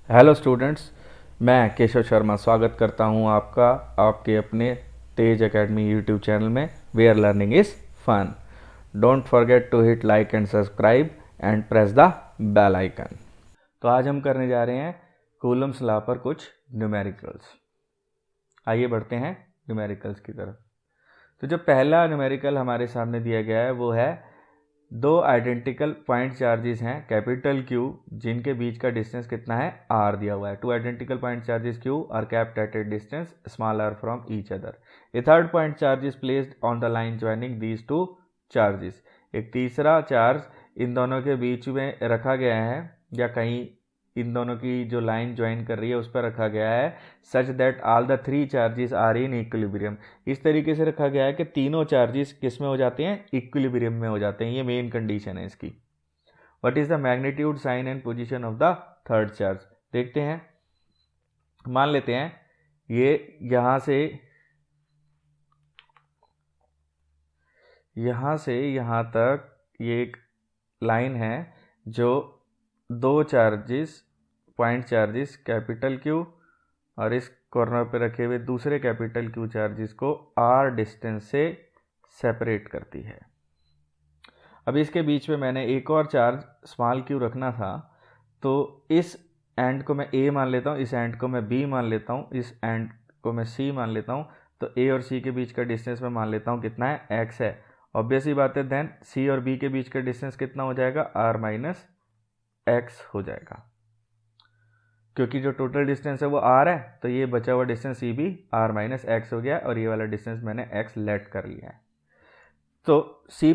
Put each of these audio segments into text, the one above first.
Hello students, मैं केशव शर्मा स्वागत करता हूं आपका आपके अपने तेज एकेडमी यूट्यूब चैनल में where learning is fun. Don't forget to hit like and subscribe and press the bell icon. तो आज हम करने जा रहे हैं कूलम्स लॉ पर कुछ न्यूमेरिकल्स। आइए बढ़ते हैं न्यूमेरिकल्स की तरफ। तो जो पहला न्यूमेरिकल हमारे सामने दिया गया है वो है दो आइडेंटिकल पॉइंट चार्जेस हैं कैपिटल क्यू जिनके बीच का डिस्टेंस कितना है आर दिया हुआ है। Two identical point charges Q are kept at a distance small R from each other. A third point charge is placed on the line joining these two charges. एक तीसरा charge in दोनों के बीच में रखा गया है या कहीं इन दोनों की जो लाइन ज्वाइन कर रही है उस पर रखा गया है such that all the three charges are in equilibrium. इस तरीके से रखा गया है कि तीनों चार्जेस किस में हो जाते हैं, इक्विलिब्रियम में हो जाते हैं। ये मेन कंडीशन है इसकी। What is the magnitude, sign and position of the third charge देखते हैं। मान लेते हैं ये यहां से यहां तक ये एक लाइन है जो दो charges point charges capital Q और इस कॉर्नर पे रखे हुए दूसरे कैपिटल क्यू चार्जेस को आर डिस्टेंस से सेपरेट करती है। अब इसके बीच में मैंने एक और चार्ज स्मॉल क्यू रखना था, तो इस एंड को मैं ए मान लेता हूँ, इस एंड को मैं बी मान लेता हूँ, इस एंड को मैं सी मान लेता हूँ। तो ए और सी के बीच का डिस्टेंस मैं मान लेता हूँ कितना है, एक्स है। ऑब्वियस ही बात है, देन सी और बी के बीच का डिस्टेंस कितना हो जाएगा, आर माइनस एक्स हो जाएगा। क्योंकि जो टोटल डिस्टेंस है वो आर है, तो ये बचा हुआ डिस्टेंस सी भी आर माइनस एक्स हो गया और ये वाला डिस्टेंस मैंने एक्स लेट कर लिया है। तो सी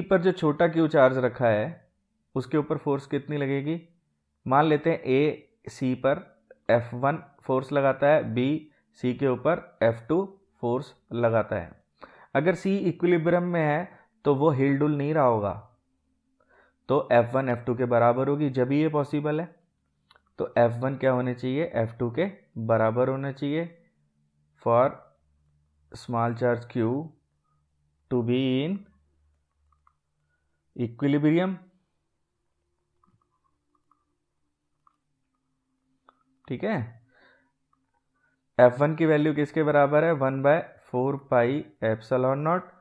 पर जो छोटा क्यू चार्ज रखा है उसके ऊपर फोर्स कितनी लगेगी। मान लेते हैं ए सी पर F1 फोर्स लगाता है, बी सी के ऊपर F2 फोर्स लगाता है। अगर सी इक्विलिब्रियम में है तो वो हिल डुल नहीं रहा होगा, तो F1 F2 के बराबर होगी, जब ये पॉसिबल है। तो F1 क्या होने चाहिए, F2 के बराबर होना चाहिए for small charge Q to be in equilibrium. ठीक है, F1 की वैल्यू किसके बराबर है, 1/4 pi epsilon naught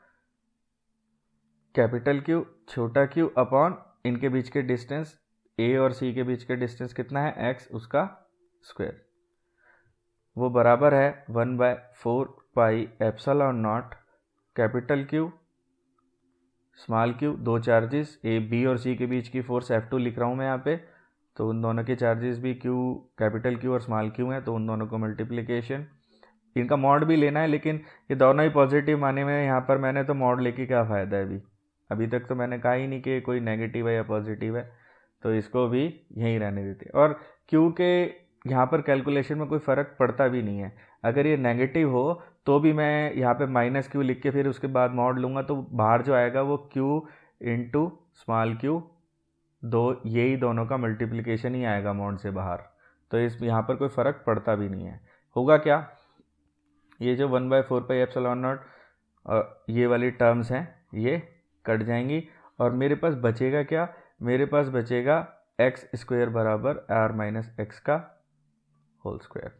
capital Q छोटा क्यू अपॉन इनके बीच के डिस्टेंस ए और सी के बीच के डिस्टेंस कितना है, एक्स, उसका स्क्वायर। वो बराबर है 1/4 pi epsilon naught capital Q small Q. दो चार्जेस ए बी और सी के बीच की फोर्स F2 लिख रहा हूँ मैं यहाँ पे, तो उन दोनों के चार्जेस भी क्यू कैपिटल क्यू और स्मॉल क्यू हैं, तो उन दोनों को मल्टीप्लिकेशन, इनका मॉड भी लेना है, लेकिन ये दोनों ही पॉजिटिव माने में यहाँ पर मैंने तो मॉड लेके क्या फ़ायदा है। अभी तक तो मैंने कहा ही नहीं कि कोई नेगेटिव है या पॉजिटिव है, तो इसको भी यहीं रहने देते। और क्यू के यहाँ पर कैलकुलेशन में कोई फ़र्क पड़ता भी नहीं है। अगर ये नेगेटिव हो तो भी मैं यहाँ पे माइनस क्यू लिख के फिर उसके बाद मॉड लूँगा, तो बाहर जो आएगा वो क्यू इंटू स्मॉल क्यू, यही दोनों का मल्टीप्लिकेशन ही आएगा मॉड से बाहर, तो इस यहाँ पर कोई फ़र्क पड़ता भी नहीं है। होगा क्या, ये जो 1/4 पाई एप्सिलॉन नॉट ये वाली टर्म्स हैं ये कट जाएंगी और मेरे पास बचेगा क्या, मेरे पास बचेगा एक्स स्क्वायर बराबर आर माइनस एक्स का होल स्क्वायर।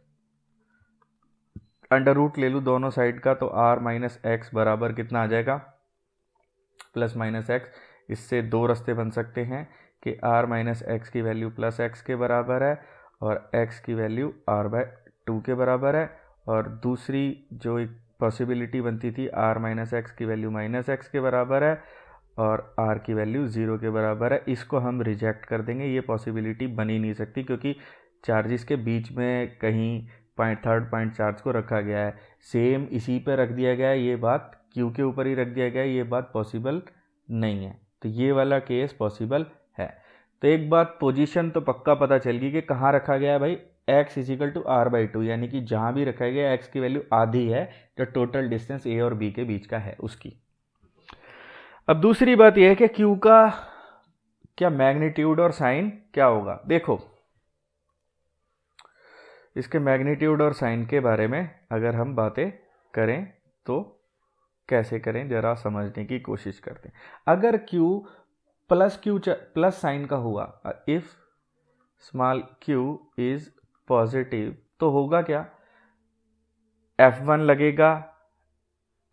अंडर रूट ले लूँ दोनों साइड का, तो आर माइनस एक्स बराबर कितना आ जाएगा, प्लस माइनस एक्स। इससे दो रास्ते बन सकते हैं कि आर माइनस एक्स की वैल्यू प्लस एक्स के बराबर है और एक्स की वैल्यू r/2 के बराबर है, और दूसरी जो एक पॉसिबिलिटी बनती थी आर माइनस एक्स की वैल्यू माइनस एक्स के बराबर है और r की वैल्यू 0 के बराबर है, इसको हम रिजेक्ट कर देंगे। ये पॉसिबिलिटी बन ही नहीं सकती क्योंकि चार्जेस के बीच में कहीं थर्ड पॉइंट चार्ज को रखा गया है, सेम इसी पे रख दिया गया है, ये बात क्यू के ऊपर ही रख दिया गया है, ये बात पॉसिबल नहीं है। तो ये वाला केस पॉसिबल है। तो एक बात पोजीशन तो पक्का पता चल गई कि कहाँ रखा गया है भाई, x इजिकल टू r/2, यानी कि जहाँ भी रखा गया x की वैल्यू आधी है जो टोटल डिस्टेंस a और b के बीच का है उसकी। अब दूसरी बात यह है कि q का क्या मैग्नीट्यूड और साइन क्या होगा। देखो, इसके मैग्नीट्यूड और साइन के बारे में अगर हम बातें करें तो कैसे करें जरा समझने की कोशिश करते हैं। अगर q प्लस साइन का हुआ, if small Q is positive, तो होगा क्या, F1 लगेगा,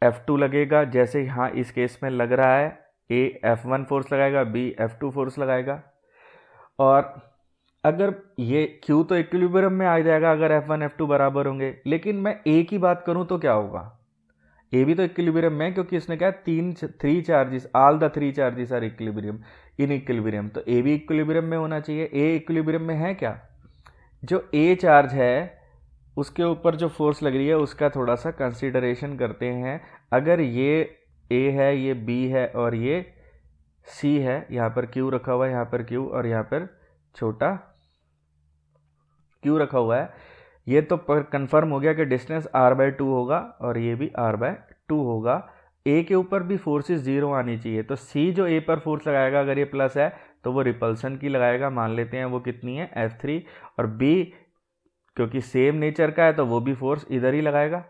F2 लगेगा, जैसे यहाँ इस केस में लग रहा है A F1 फोर्स लगाएगा, B F2 फोर्स लगाएगा। और अगर ये Q तो इक्विलिब्रियम में आ जाएगा अगर F1 F2 बराबर होंगे, लेकिन मैं A की बात करूं तो क्या होगा, A भी तो इक्विलिब्रियम में, क्योंकि इसने कहा three charges, all the three charges are equilibrium in equilibrium, तो A भी इक्विलिब्रियम में होना चाहिए। A इक्विलिब्रियम में है क्या, जो A चार्ज है उसके ऊपर जो फोर्स लग रही है उसका थोड़ा सा कंसीडरेशन करते हैं। अगर ये A है, ये B है और ये C है, यहाँ पर Q रखा हुआ है, यहाँ पर Q और यहाँ पर छोटा Q रखा हुआ है, ये तो पर कंफर्म हो गया कि डिस्टेंस r/2 होगा और ये भी r/2 होगा। A के ऊपर भी फोर्सेस जीरो आनी चाहिए, तो C जो A पर फोर्स लगाएगा अगर ये प्लस है तो वो रिपल्सन की लगाएगा, मान लेते हैं वो कितनी है F3, और B क्योंकि सेम नेचर का है तो वो भी फोर्स इधर ही लगाएगा,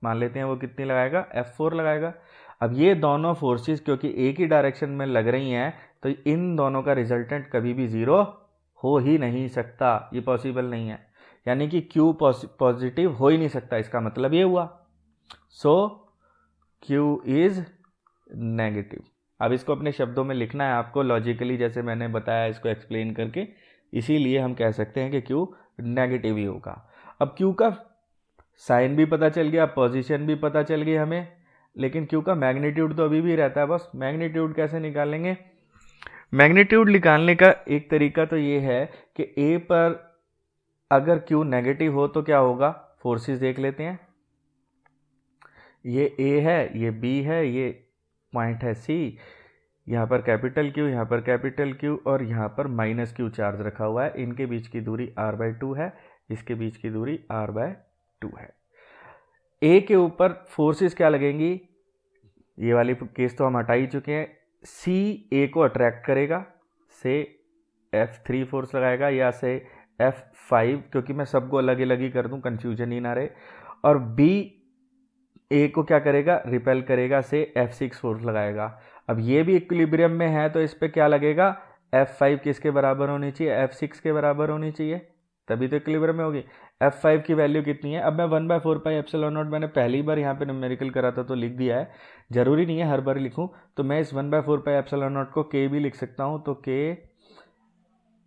मान लेते हैं वो कितनी लगाएगा F4 लगाएगा। अब ये दोनों फोर्सेस क्योंकि एक ही डायरेक्शन में लग रही हैं तो इन दोनों का रिजल्टेंट कभी भी ज़ीरो हो ही नहीं सकता, ये पॉसिबल नहीं है, यानी कि Q पॉजिटिव हो ही नहीं सकता, इसका मतलब ये हुआ। सो Q इज नेगेटिव। अब इसको अपने शब्दों में लिखना है आपको लॉजिकली, जैसे मैंने बताया इसको एक्सप्लेन करके, इसीलिए हम कह सकते हैं कि Q नेगेटिव ही होगा। अब Q का साइन भी पता चल गया, पोजीशन भी पता चल गई हमें, लेकिन Q का मैग्नीट्यूड तो अभी भी रहता है। बस मैग्नीट्यूड कैसे निकालेंगे, मैग्नीट्यूड निकालने का एक तरीका तो ये है कि A पर अगर Q नेगेटिव हो तो क्या होगा, फोर्सेस देख लेते हैं। ये A है, ये B है, ये पॉइंट है C, यहाँ पर कैपिटल Q, यहाँ पर कैपिटल Q और यहाँ पर -Q चार्ज रखा हुआ है, इनके बीच की दूरी r/2 है, इसके बीच की दूरी r/2 है। A के ऊपर फोर्सेस क्या लगेंगी, ये वाली केस तो हम हटा ही चुके हैं। C A को अट्रैक्ट करेगा, से F3 फोर्स लगाएगा या से F5, क्योंकि मैं सबको अलग अलग ही कर दूं कंफ्यूजन ही ना रहे, और B A को क्या करेगा, रिपेल करेगा, से F6 फोर्स लगाएगा। अब ये भी इक्विलिब्रियम में है तो इस पर क्या लगेगा, F5 किसके बराबर होनी चाहिए, F6 के बराबर होनी चाहिए, तभी तो इक्विलिब्रियम में होगी। F5 की वैल्यू कितनी है, अब मैं 1/4πε0 मैंने पहली बार यहाँ पे न्यूमेरिकल करा था तो लिख दिया है, जरूरी नहीं है हर बार लिखूँ, तो मैं इस 1/4πε0 को K भी लिख सकता हूँ, तो K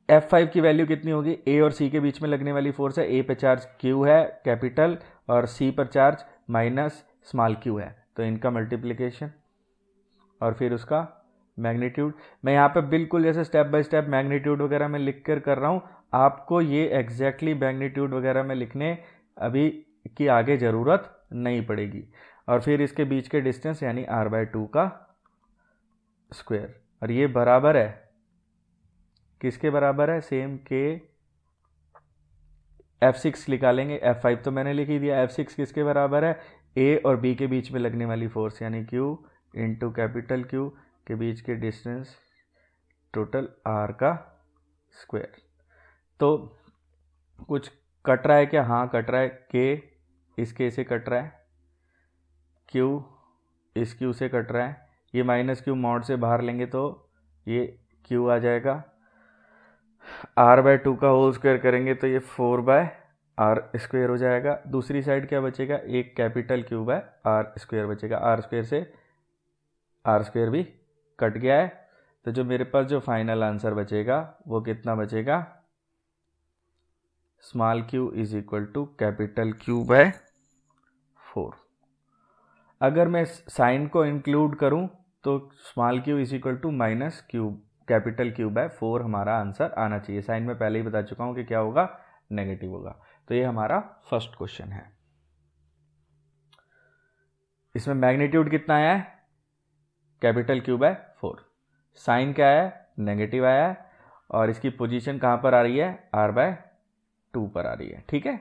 F5 की वैल्यू कितनी होगी, A और C के बीच में लगने वाली फोर्स है, A पे चार्ज Q है कैपिटल और C पर चार्ज माइनस स्मॉल q है, तो इनका मल्टीप्लिकेशन और फिर उसका मैग्नीट्यूड। मैं यहाँ पे बिल्कुल जैसे स्टेप बाय स्टेप मैग्नीट्यूड वगैरह में लिख कर रहा हूँ, आपको ये एग्जैक्टली मैग्नीट्यूड वगैरह में लिखने अभी की आगे ज़रूरत नहीं पड़ेगी। और फिर इसके बीच के डिस्टेंस यानी r/2 का स्क्वायर, और ये बराबर है किसके बराबर है, सेम के F6 निकालेंगे, F5 तो मैंने लिख ही दिया, F6 किसके बराबर है, A और B के बीच में लगने वाली फोर्स यानी Q इंटू कैपिटल Q के बीच के डिस्टेंस टोटल R का स्क्वायर। तो कुछ कट रहा है क्या, हाँ कट रहा है, K इस K से कट रहा है, Q इस Q से कट रहा है, ये -Q मॉड से बाहर लेंगे तो ये Q आ जाएगा, r/2 का होल स्क्वायर करेंगे तो ये 4/r² हो जाएगा। दूसरी साइड क्या बचेगा, एक कैपिटल Q/r² बचेगा, r² से r² भी कट गया है, तो जो मेरे पास जो फाइनल आंसर बचेगा वो कितना बचेगा, small q is equal to capital Q/4। अगर मैं साइन को इंक्लूड करूं तो small q is equal to -Q capital Q/4 हमारा आंसर आना चाहिए। साइन में पहले ही बता चुका हूं कि क्या होगा, नेगेटिव होगा। तो ये हमारा फर्स्ट क्वेश्चन है। इसमें मैग्नीट्यूड कितना आया है, कैपिटल Q/4, साइन क्या है, नेगेटिव आया है, और इसकी पोजीशन कहां पर आ रही है, r/2 पर आ रही है। ठीक है,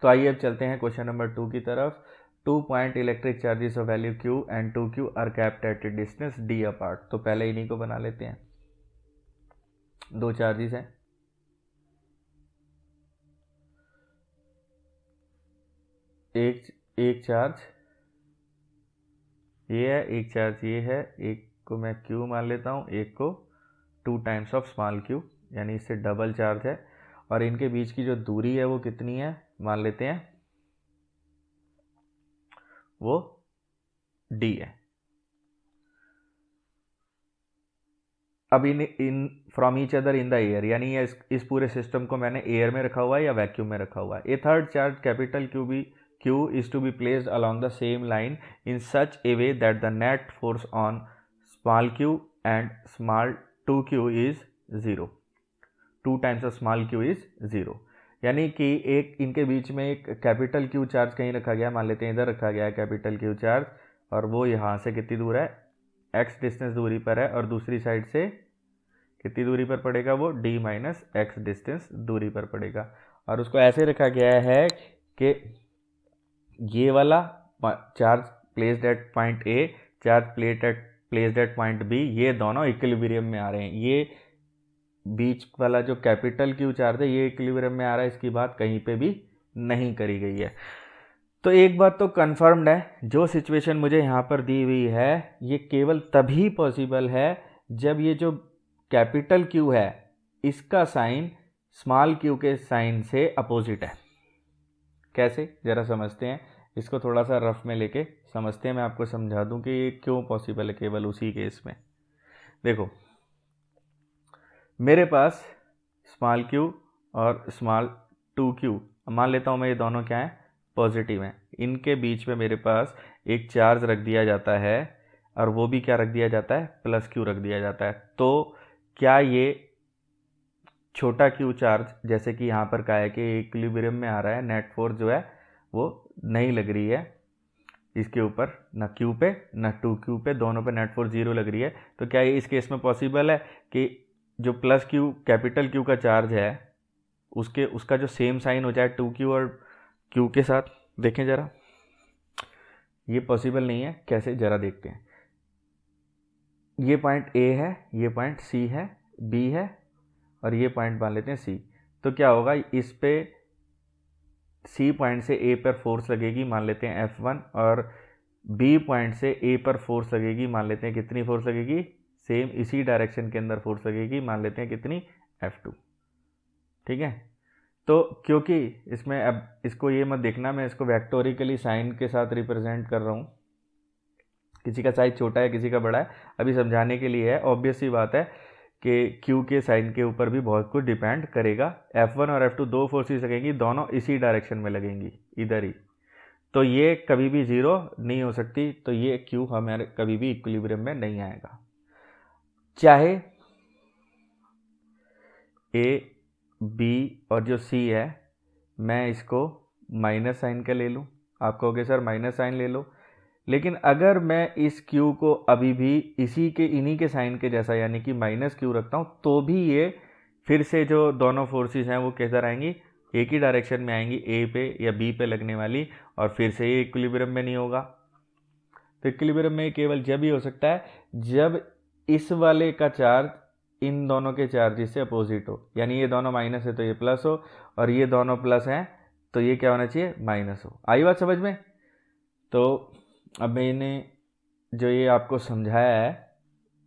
तो आइए अब चलते हैं क्वेश्चन नंबर 2 की तरफ। 2 point electric charges of value Q and 2Q are capped at a distance D apart. तो पहले इन्हीं को बना लेते हैं। दो चार्जेस हैं, एक चार्ज ये है, एक चार्ज ये है, एक को मैं Q मान लेता हूँ, एक को 2 टाइम्स ऑफ स्मॉल q यानी इससे डबल चार्ज है, और इनके बीच की जो दूरी है वो कितनी है, मान लेते हैं वो d है। अब in from each other in the air, यानी ये इस पूरे सिस्टम को मैंने एयर में रखा हुआ है या वैक्यूम में रखा हुआ है। A third charge capital Q is to be placed along the same line in such a way that the net force on small q and small 2q is 0, 2 times of small q is 0। यानी कि एक इनके बीच में एक capital Q charge कहीं रखा गया, मान लेते हैं इधर रखा गया है कैपिटल Q चार्ज, और वो यहाँ से कितनी दूर है, x डिस्टेंस दूरी पर है, और दूसरी साइड से कितनी दूरी पर पड़ेगा, वो d माइनस एक्स डिस्टेंस दूरी पर पड़ेगा। और उसको ऐसे रखा गया है कि ये वाला charge placed at point A, charge placed at point B, ये दोनों इक्विलिब्रियम में आ रहे हैं। ये बीच वाला जो कैपिटल Q चार्ज है ये इक्विलिब्रियम में आ रहा है, इसकी बात कहीं पे भी नहीं करी गई है। तो एक बात तो कन्फर्म्ड है, जो सिचुएशन मुझे यहाँ पर दी हुई है ये केवल तभी पॉसिबल है जब ये जो कैपिटल Q है इसका साइन स्मॉल q के साइन से अपोजिट है। कैसे, ज़रा समझते हैं इसको, थोड़ा सा रफ में लेके समझते हैं, मैं आपको समझा दूं कि ये क्यों पॉसिबल है केवल उसी केस में। देखो मेरे पास स्मॉल q और स्मॉल 2q, मान लेता हूँ मैं ये दोनों क्या हैं, पॉजिटिव हैं। इनके बीच में मेरे पास एक चार्ज रख दिया जाता है, और वो भी क्या रख दिया जाता है, प्लस q रख दिया जाता है। तो क्या ये छोटा q चार्ज, जैसे कि यहाँ पर कहा है कि इक्विलिब्रियम में आ रहा है, नेट फोर्स जो है वो नहीं लग रही है इसके ऊपर, ना q पे ना 2q पे, दोनों पे नेट फोर्स 0 लग रही है। तो क्या ये इस केस में पॉसिबल है कि जो प्लस q कैपिटल Q का चार्ज है उसका जो सेम साइन हो जाए 2q और q के साथ? देखें ज़रा, ये पॉसिबल नहीं है। कैसे, ज़रा देखते हैं। ये पॉइंट A है, ये पॉइंट C है, B है, और ये पॉइंट मान लेते हैं C। तो क्या होगा, इस पे C पॉइंट से A पर फोर्स लगेगी, मान लेते हैं F1, और B पॉइंट से A पर फोर्स लगेगी, मान लेते हैं कितनी फोर्स लगेगी, सेम इसी डायरेक्शन के अंदर फोर्स लगेगी, मान लेते हैं कितनी, F2। ठीक है। तो क्योंकि इसमें अब इसको ये मत देखना मैं इसको वेक्टोरिकली साइन के साथ रिप्रेजेंट कर रहा हूँ, किसी का साइज छोटा है किसी का बड़ा है, अभी समझाने के लिए है। ऑब्वियस सी बात है कि Q के साइन के ऊपर भी बहुत कुछ डिपेंड करेगा। F1 और F2 दो फोर्सेस लगेंगी, दोनों इसी डायरेक्शन में लगेंगी, इधर ही। तो ये कभी भी ज़ीरो नहीं हो सकती, तो ये Q हमारे कभी भी इक्विलिब्रियम में नहीं आएगा। चाहे A, B और जो C है मैं इसको माइनस साइन का ले लूँ, आप कहोगे सर माइनस साइन ले लो, लेकिन अगर मैं इस Q को अभी भी इन्हीं के साइन के जैसा यानी कि माइनस Q रखता हूँ, तो भी ये फिर से जो दोनों फोर्सेस हैं वो किधर आएंगी, एक ही डायरेक्शन में आएंगी, A पे या B पे लगने वाली, और फिर से ये इक्विलिब्रियम में नहीं होगा। तो इक्विलिब्रियम में केवल जब ही हो सकता है जब इस वाले का चार्ज इन दोनों के चार्जेस से अपोजिट हो, यानी ये दोनों माइनस है तो ये प्लस हो, और ये दोनों प्लस हैं तो ये क्या होना चाहिए, माइनस हो। आई बात समझ में? तो अब मैंने जो ये आपको समझाया है,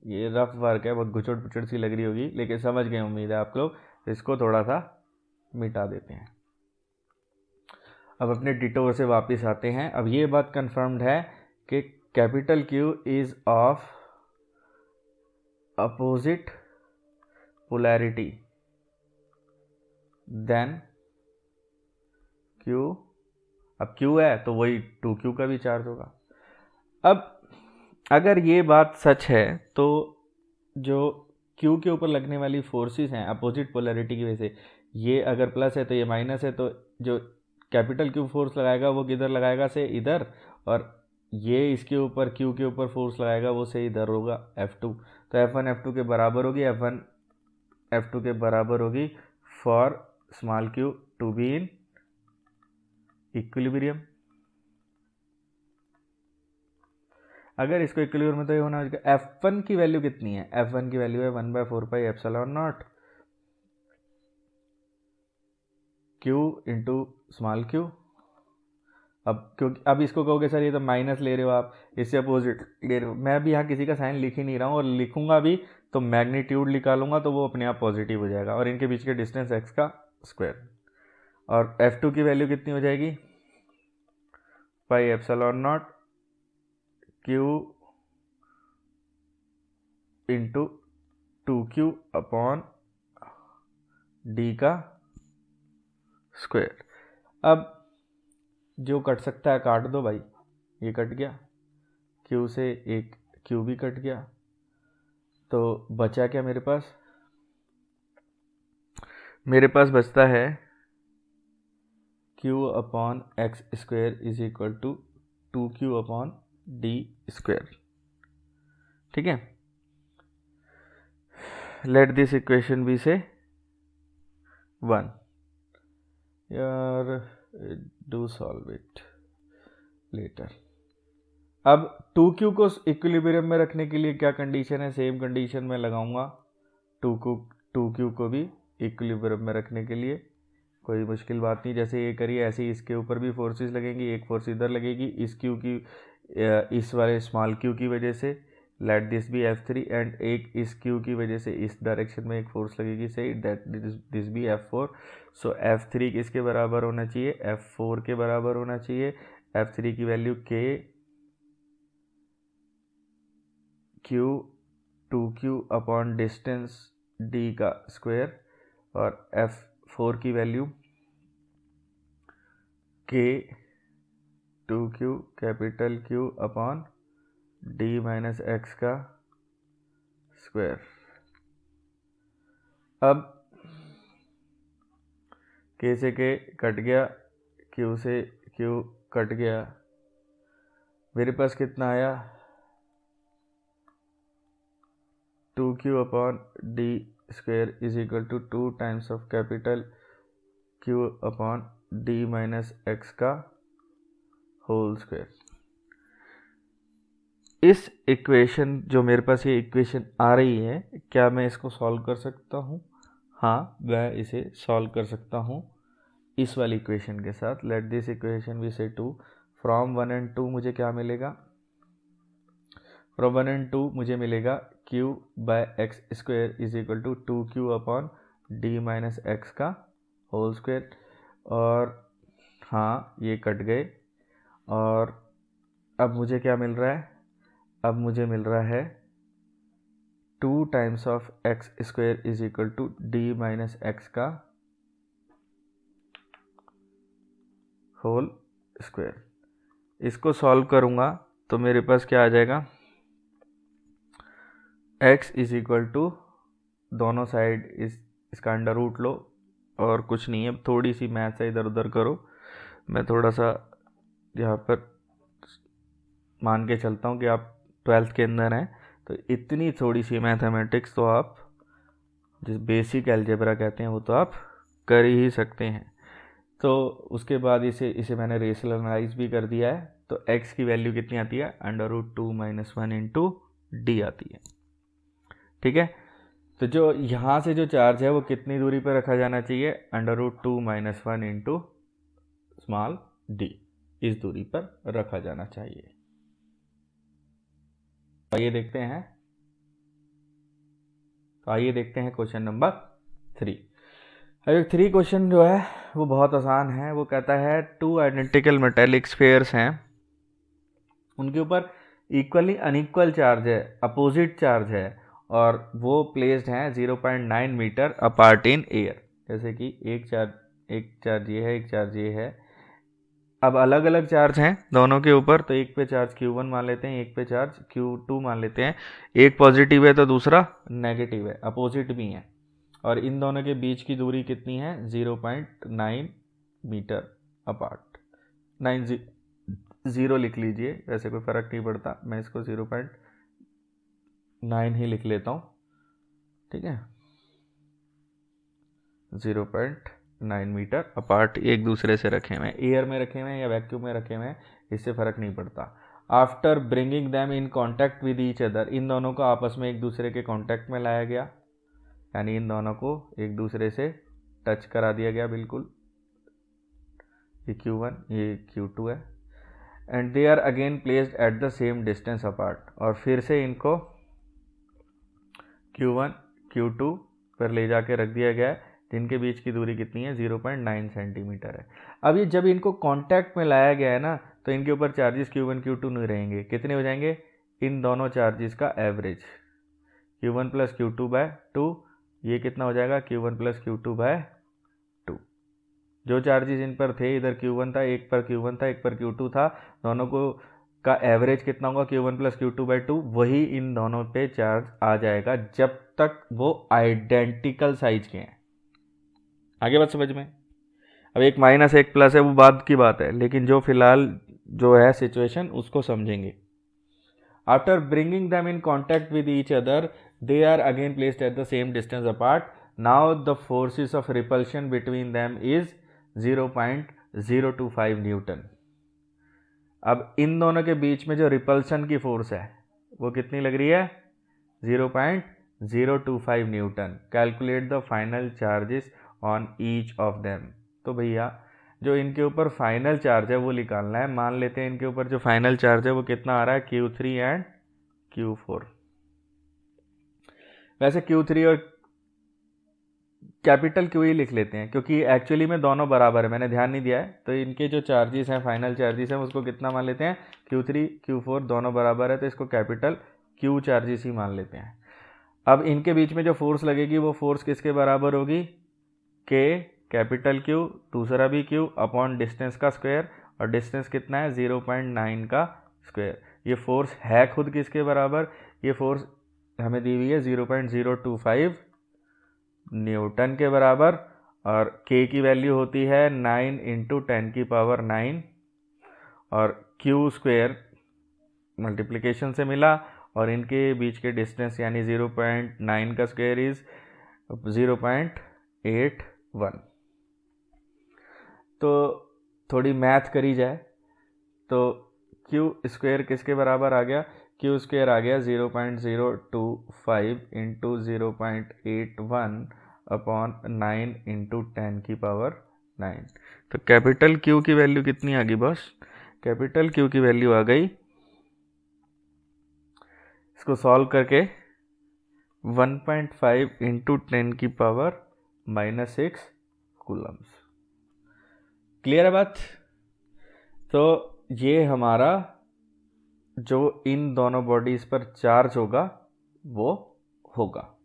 ये रफ वर्क है, बहुत घुचड़ पुचड़ सी लग रही होगी, लेकिन समझ गए उम्मीद है आप लोग। इसको थोड़ा सा मिटा देते हैं। अब अपने डिटोर से वापस आते हैं। अब ये बात कंफर्म्ड है कि capital Q is of opposite polarity than Q। अब Q है तो वही 2Q का भी चार्ज होगा। अब अगर ये बात सच है तो जो Q के ऊपर लगने वाली फोर्सेस हैं अपोजिट पोलैरिटी की वजह से, ये अगर प्लस है तो ये माइनस है, तो जो कैपिटल Q फोर्स लगाएगा वो किधर लगाएगा, से इधर, और ये इसके ऊपर Q के ऊपर फोर्स लगाएगा वो से इधर होगा, F2। तो F1 F2 के बराबर होगी, F1 F2 के बराबर होगी for small q to be in equilibrium. अगर इसको इक्विलिब्रियम में तो ये होना चाहिए। F1 की वैल्यू कितनी है, F1 की वैल्यू है 1/4πε0 Q इंटू स्मॉल q। अब क्योंकि अब इसको कहोगे सर ये तो माइनस ले रहे हो आप, इससे अपोजिट ले रहे हो, मैं भी यहाँ किसी का साइन लिख ही नहीं रहा हूँ, और लिखूंगा भी तो मैग्नीट्यूड निकालूंगा तो वो अपने आप पॉजिटिव हो जाएगा, और इनके बीच के डिस्टेंस x का स्क्वायर। और F2 की वैल्यू कितनी हो जाएगी, पाई epsilon not Q into 2Q upon D का स्क्वायर। अब जो कट सकता है काट दो भाई, ये कट गया, Q से एक Q भी कट गया, तो बचा क्या मेरे पास, मेरे पास बचता है Q upon X square is equal to 2Q upon D square. ठीक है, लेट दिस इक्वेशन बी से 1। यार डू सॉल्व इट लेटर। अब 2Q को इक्विलिब्रियम में रखने के लिए क्या कंडीशन है, सेम कंडीशन में लगाऊंगा 2Q को भी इक्विलिब्रियम में रखने के लिए, कोई मुश्किल बात नहीं। जैसे ये करिए ऐसे ही इसके ऊपर भी फोर्सेस लगेंगी, एक फोर्स इधर लगेगी इस Q की, इस वाले स्मॉल Q की वजह से, let this B F3, and एक इस Q की वजह से इस डायरेक्शन में एक फोर्स लगेगी, सही, that this B F4। So F3 किसके बराबर होना चाहिए, F4 के बराबर होना चाहिए। F3 की value K Q 2Q upon distance D का स्क्वायर, और F4 की value K 2Q capital Q upon D minus X का स्क्वायर। अब K से K कट गया, Q से Q कट गया, मेरे पास कितना आया 2Q upon D square is equal to 2 times of capital Q upon D minus X का होल स्क्वायर। इस इक्वेशन, जो मेरे पास ये इक्वेशन आ रही है, क्या मैं इसको सॉल्व कर सकता हूँ, हाँ मैं इसे सॉल्व कर सकता हूँ इस वाली इक्वेशन के साथ। लेट दिस इक्वेशन बी से 2, फ्रॉम 1 एंड 2 मुझे क्या मिलेगा, फ्रॉम 1 एंड 2 मुझे मिलेगा Q by X square is equal to 2Q upon D minus X का होल स्क्वायर। और हाँ ये कट गए, और अब मुझे क्या मिल रहा है, अब मुझे मिल रहा है 2 times of X square is equal to D minus X का होल स्क्वायर। इसको सॉल्व करूँगा तो मेरे पास क्या आ जाएगा, x इज इक्वल टू, दोनों साइड इसका अंडर रूट लो, और कुछ नहीं है, थोड़ी सी मैथ से इधर उधर करो। मैं थोड़ा सा यहाँ पर मान के चलता हूँ कि आप 12th के अंदर हैं, तो इतनी थोड़ी सी मैथमेटिक्स तो आप, जिस बेसिक अलजेब्रा कहते हैं, वो तो आप कर ही सकते हैं। तो उसके बाद इसे मैंने रेशनलाइज भी कर दिया है, तो x की वैल्यू कितनी आती है, under root 2 minus 1 into D आती है। ठीक है, तो जो यहाँ से जो चार्ज है वो कितनी दूरी पर रखा जाना चाहिए, under root 2 minus 1 into small D, इस दूरी पर रखा जाना चाहिए। आइए देखते हैं, तो आइए देखते हैं क्वेश्चन नंबर 3। अब 3 क्वेश्चन जो है वो बहुत आसान है। वो कहता है 2 आइडेंटिकल मेटेलिक स्फीयर्स हैं, उनके ऊपर इक्वली अनइक्वल चार्ज है, अपोजिट चार्ज है, और वो प्लेस्ड हैं 0.9 मीटर अपार्ट इन एयर। जैसे कि एक चार्ज ये है, एक चार्ज ये है। अब अलग अलग चार्ज हैं दोनों के ऊपर, तो एक पे चार्ज Q1 मान लेते हैं, एक पे चार्ज Q2 मान लेते हैं। एक पॉजिटिव है तो दूसरा नेगेटिव है, अपोजिट भी है, और इन दोनों के बीच की दूरी कितनी है, 0.9 मीटर अपार्ट। 0 लिख लीजिए, वैसे कोई फ़र्क नहीं पड़ता, मैं इसको 0.9 ही लिख लेता हूँ। ठीक है, 0.9 मीटर अपार्ट एक दूसरे से रखे हुए हैं, एयर में रखे हुए हैं या वैक्यूम में रखे हुए हैं, इससे फ़र्क नहीं पड़ता। After bringing them in contact with each other, इन दोनों को आपस में एक दूसरे के कॉन्टैक्ट में लाया गया, यानी इन दोनों को एक दूसरे से टच करा दिया गया बिल्कुल। ये Q1 ये Q2 है, and they are again placed at the same distance apart, और फिर से इनको Q1 Q2 पर ले जाके रख दिया गया है, जिनके बीच की दूरी कितनी है 0.9 सेंटीमीटर है। अब ये जब इनको कांटेक्ट में लाया गया है ना, तो इनके ऊपर चार्जेस Q1 Q2 नहीं रहेंगे, कितने हो जाएंगे, इन दोनों चार्जेस का एवरेज Q1 प्लस Q2/2, ये कितना हो जाएगा Q1 प्लस Q2/2। जो चार्जेस इन पर थे, इधर Q1 था, एक पर Q1 था, एक पर Q2 था, दोनों को का एवरेज कितना होगा Q1 प्लस Q2/2, वही इन दोनों पे चार्ज आ जाएगा जब तक वो आइडेंटिकल साइज के हैं। आगे बात समझ में। अब एक माइनस एक प्लस है, वो बाद की बात है, लेकिन जो फिलहाल जो है सिचुएशन उसको समझेंगे। After bringing them in contact with each other, they are again placed at the same distance apart. Now the forces of repulsion between them is 0.025 Newton. अब इन दोनों के बीच में जो रिपल्शन की फोर्स है वो कितनी लग रही है 0.025 Newton. Calculate the final charges on each of them. तो भैया जो इनके ऊपर फाइनल चार्ज है वो निकालना है। मान लेते हैं इनके ऊपर जो फाइनल चार्ज है वो कितना आ रहा है Q3 एंड Q4। वैसे Q3 और कैपिटल Q ही लिख लेते हैं क्योंकि एक्चुअली में दोनों बराबर है, मैंने ध्यान नहीं दिया है। तो इनके जो चार्जेस हैं, फाइनल चार्जेस हैं, उसको कितना मान लेते हैं Q3 Q4 दोनों बराबर है, तो इसको कैपिटल Q चार्जेस ही मान लेते हैं। अब इनके बीच में जो फोर्स लगेगी वो फोर्स किसके बराबर होगी, K कैपिटल Q, दूसरा भी Q अपॉन डिस्टेंस का स्क्वायर, और डिस्टेंस कितना है 0.9 का स्क्वायर। ये फोर्स है खुद किसके बराबर, ये फोर्स हमें दी हुई है 0.025 न्यूटन के बराबर, और K की वैल्यू होती है 9 × 10⁹, और Q स्क्वायर मल्टीप्लिकेशन से मिला, और इनके बीच के डिस्टेंस यानी 0.9 का स्क्वायर इज 0.81। तो थोड़ी मैथ करी जाए तो Q स्क्वायर किसके बराबर आ गया, Q स्क्वायर आ गया 0.025 × 0.81 अपॉन 9 × 10⁹। तो कैपिटल Q की वैल्यू कितनी आ गई बॉस, कैपिटल Q की वैल्यू आ गई, इसको सॉल्व करके 1.5 × 10⁻⁻6 कूलम्स। क्लियर है बात। तो ये हमारा जो इन दोनों बॉडीज पर चार्ज होगा वो होगा।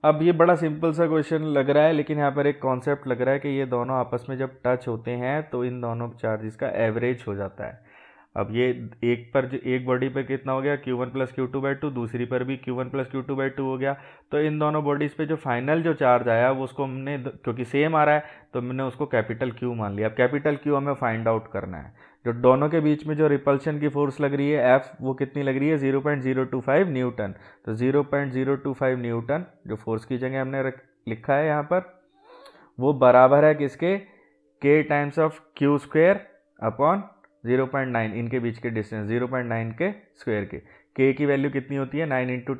अब ये बड़ा सिंपल सा क्वेश्चन लग रहा है, लेकिन यहाँ पर एक कॉन्सेप्ट लग रहा है कि ये दोनों आपस में जब टच होते हैं तो इन दोनों चार्जेस का एवरेज हो जाता है। अब ये एक पर जो एक बॉडी पर कितना हो गया Q1 प्लस Q2/2, दूसरी पर भी Q1 प्लस Q2/2 हो गया। तो इन दोनों बॉडीज़ पे जो फाइनल जो चार्ज आया वो उसको हमने, क्योंकि सेम आ रहा है तो मैंने उसको कैपिटल Q मान लिया। अब कैपिटल Q हमें फाइंड आउट करना है। जो दोनों के बीच में जो रिपल्शन की फोर्स लग रही है F, वो कितनी लग रही है 0.025 न्यूटन। तो 0.025 न्यूटन जो फोर्स की जगह हमने लिखा है यहाँ पर, वो बराबर है किसके, K times of Q square upon 0.9, इनके बीच के डिस्टेंस 0.9 के स्क्वायर के। K की वैल्यू कितनी होती है 9 ×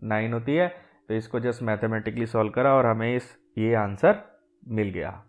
10⁹ होती है। तो इसको जस्ट मैथमेटिकली सॉल्व करा और हमें ये आंसर मिल गया।